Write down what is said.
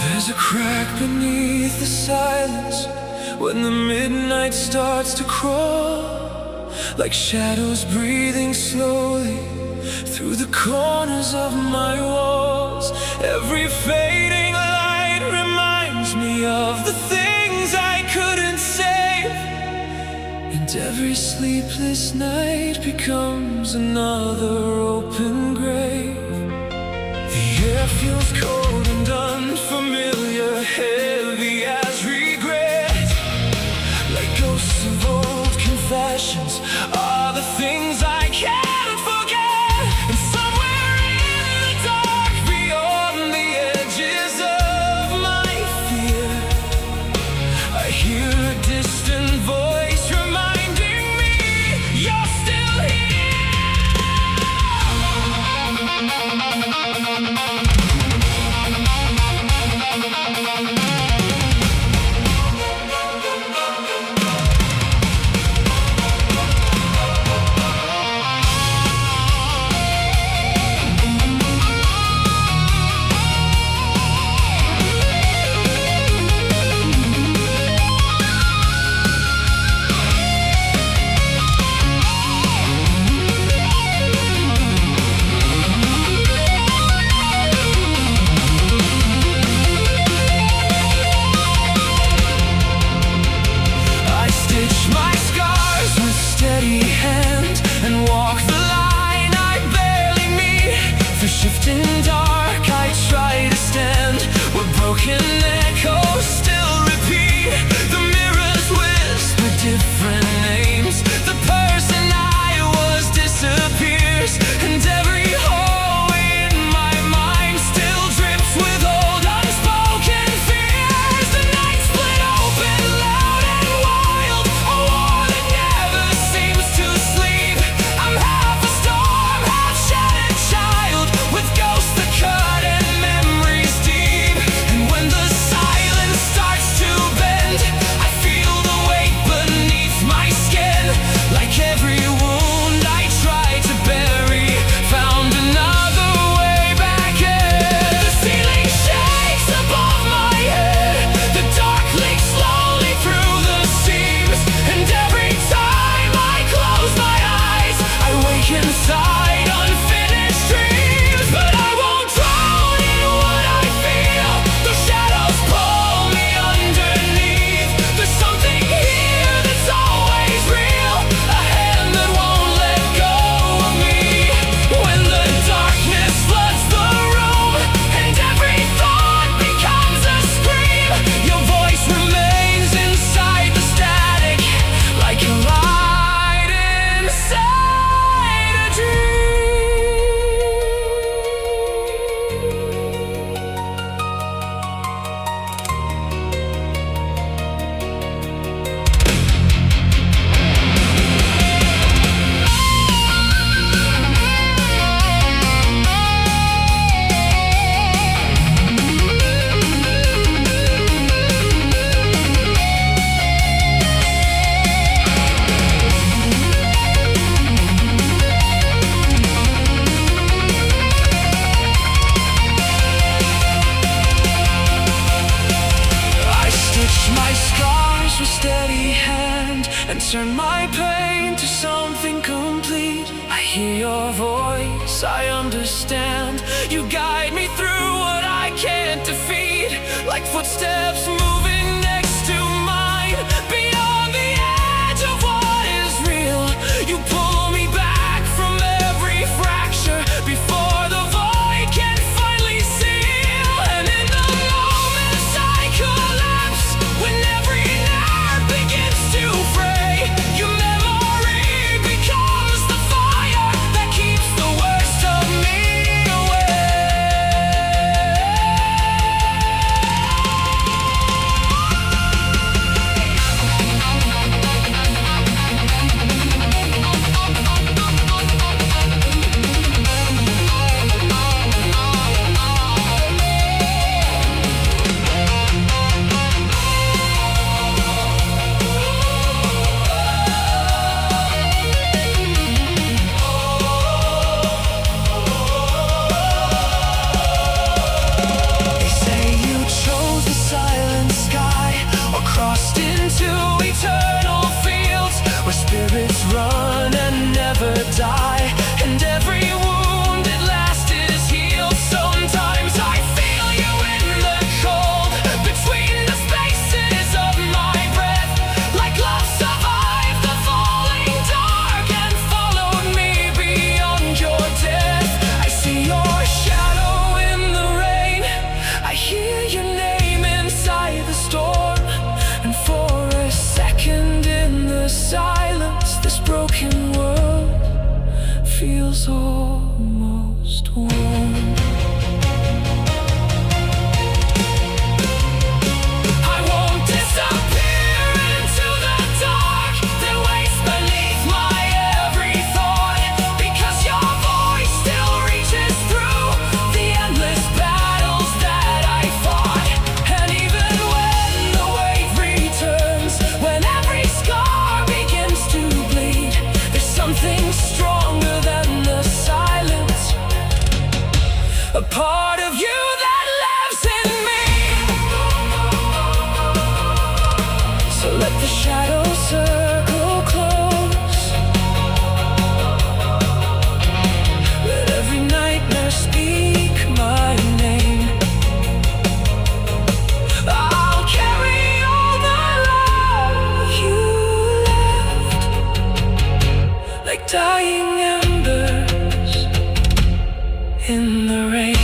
There's a crack beneath the silence when the midnight starts to crawl, like shadows breathing slowly through the corners of my walls. Every fading light reminds me of the things I couldn't save, and every sleepless night becomes another open grave. The air feels cold and unfamiliar, heavy as regret, like ghosts of old confessions are the things I can't forget. And somewhere in the dark, beyond the edges of my fear, I hear a distant voice reminding me you're still here. Shifting dark, I try to stand where broken echoes still repeat. The mirrors whisper different names. The person I was disappears, and every hole in my mind still drips with old unspoken fears. The night split open, loud and wild, a war that never seems to sleep. I'm half a storm, half shattered child, with ghosts that cut and memories deep. And when the silence starts to bend, I feel the weight beneath my skin. Like every wound I tried to bury found another way back in. The ceiling shakes above my head, the dark leaks slowly through the seams, and every time I close my eyes, I wake inside unfinished dreams. But I won't drown in what I feel. The shadows pull me underneath. There's something here that's always real, a hand that won't let go of me. When the darkness floods the room and every thought becomes a scream, your voice remains inside the static, like a light inside a dream. I stitch my scars with steady hand and turn my pain to something complete. I hear your voice, I understand. You guide me through what I can't defeat, like footsteps moving next to mine. Beyond the edge of what is real, you pull me back from every fracture before the void can finally seal. And in the moments I collapse, when every nerve begins to fray, your memory becomes the fire that keeps the worst of me away. a part of you that lives in me. So let the shadows circle close. Let every nightmare speak my name. I'll carry all the love you left, like dying embers in the rain.